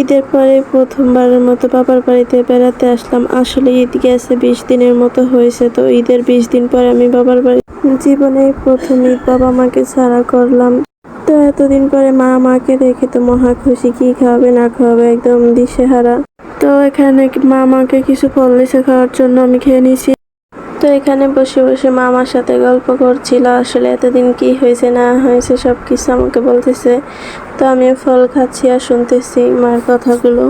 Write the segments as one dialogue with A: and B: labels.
A: ঈদের পরে প্রথমবারের মতো বাবার বাড়িতে বেড়াতে আসলাম। আসলে ঈদ গেছে 20 দিনের মতো হয়েছে, তো ঈদের 20 দিন পরে আমি বাবার বাড়ি জীবনে প্রথম ঈদ বাবা মাকে ছাড়া করলাম। তো এতদিন পরে মা মাকে দেখে তো মহা খুশি, কি খাওয়াবে না খাওয়াবে একদম দিশেহারা। তো এখানে মা মাকে কিছু ফল দিছে খাওয়ার জন্য, আমি খেয়ে নিয়েছি। তো এখানে বসে বসে মামার সাথে গল্প করছিল, আসলে এতদিন কি হয়েছে না হয়েছে সব কিছু আমাকে বলতেছে। তো আমি ফল খাচ্ছি আর শুনতেছি মার কথাগুলো।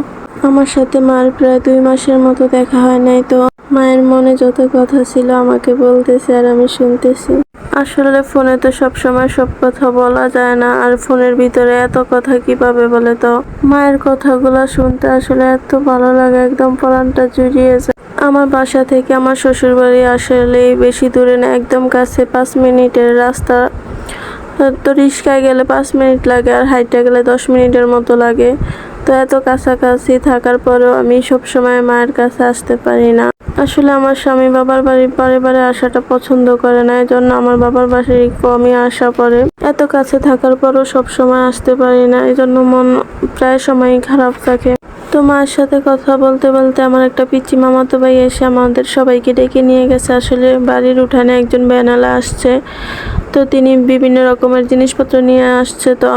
A: আমার সাথে মার প্রায় 2 মাসের মতো দেখা হয় নাই, তো মায়ের মনে যত কথা ছিল আমাকে বলতেছে আর আমি শুনতেছি। আসলে ফোনে তো সব সময় সব কথা বলা যায় না, আর ফোনের ভিতরে এত কথা কিভাবে বলে। তো মায়ের কথাগুলো শুনতে আসলে এত ভালো লাগে, একদম প্রাণটা জুড়িয়ে যায়। আমার বাসা থেকে আমার শ্বশুর বাড়ি আসলে বেশি দূরে না, একদম কাছে, 5 মিনিটের রাস্তা। তো রিক্সায় গেলে 5 মিনিট লাগে, আর হাইটে গেলে 10 মিনিটের মতো লাগে। তো এত কাছাকাছি থাকার পরেও আমি সব সময় মায়ের কাছে আসতে পারি না। আসলে আমার স্বামী বাবার বাড়ি বারে বারে আসাটা পছন্দ করে না, এজন্য আমার বাবার বাসায় কমই আসা পড়ে। এত কাছে থাকার পরও সব সময় আসতে পারি না, এজন্য মন প্রায় সময়ই খারাপ থাকে। তো মায়ের সাথে কথা বলতে বলতে আমার একটা পিচ্চি মামাতো ভাই এসে আমাদের সবাইকে ডেকে নিয়ে গেছে। আসলে বাড়ির উঠানে একজন ব্যানালা আসছে, তো তিনি বিভিন্ন রকমের জিনিসপত্র নিয়ে আসছে। তো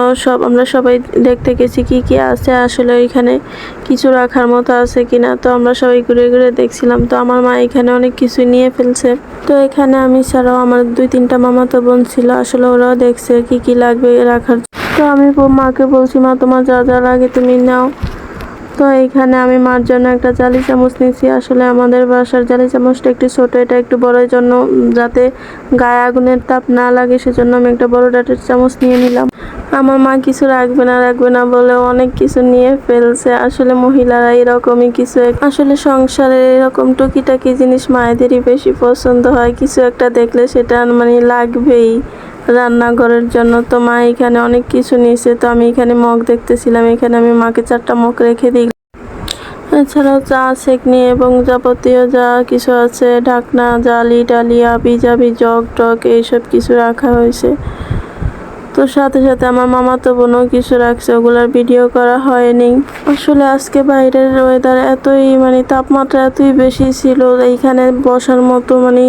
A: আমরা সবাই দেখতে গেছি কি কি আছে, আসলে ওইখানে কিছু রাখার মতো আছে কিনা। তো আমরা সবাই ঘুরে ঘুরে দেখছিলাম। তো আমার মা এখানে অনেক কিছু নিয়ে ফেলছে। তো এখানে আমি ছাড়াও আমার 2-3টা মামাতো বোন ছিল, আসলে ওরাও দেখছে কি কি লাগবে রাখার। তো আমি মাকে বলছি, মা তোমার যা যা লাগে তুমি নাও। তো এইখানে আমি মার জন্য একটা জালি চামচ নিয়েছি। আসলে আমাদের বাসার জালি চামচটা একটু ছোট, এটা একটু বড়ের জন্য যাতে গায়ে আগুনের তাপ না লাগে সেজন্য আমি একটা বড় ডাটের চামচ নিয়ে নিলাম। আমার মা কিছু রাখবে না বলে অনেক কিছু নিয়ে ফেলছে। আসলে মহিলারা এরকমই কিছু, আসলে সংসারে এরকম টুকিটাকি জিনিস মায়েদেরই বেশি পছন্দ হয়। কিছু একটা দেখলে সেটা মানে লাগবেই রান্নাঘরের জন্য। তো মা এখানে অনেক কিছু নিয়েছে। তো আমি এখানে মগ দেখতেছিলাম, এখানে আমি মাকে 4টা মগ রেখে দিই। এছাড়াও চা সেকনি এবং যাবতীয় যা কিছু আছে, ঢাকনা, জালি টালি, আবি জাবি, জগ টগ, এইসব কিছু রাখা হয়েছে। তো সাথে সাথে আমার মামাতো বোনও কিছু রাখছে, ওগুলার ভিডিও করা হয়নি। আসলে আজকে বাইরের ওয়েদার এতই মানে তাপমাত্রা এতই বেশি ছিল, এইখানে বসার মতো মানে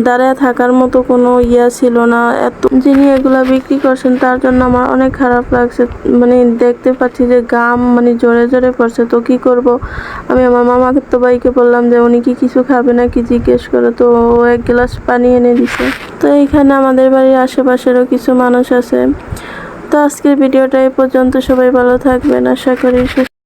A: দাঁড়ায় থাকার মতো কোনো ছিল না। এত যিনি এগুলা বিক্রি করছেন তার জন্য আমার অনেক খারাপ লাগছে। মানে দেখতে পাচ্ছি যে গাম মানে জোরে জোরে পড়ছে। তো কি করব, আমি আমার মামাতো ভাইকে বললাম যে উনি কি কিছু খাবে নাকি জিজ্ঞেস করে। তো ও 1 গ্লাস পানি এনে দিছে। তো এইখানে আমাদের বাড়ির আশেপাশেরও কিছু মানুষ আছে। তো আজকের ভিডিওটা এই পর্যন্ত। সবাই ভালো থাকবেন, আশা করি।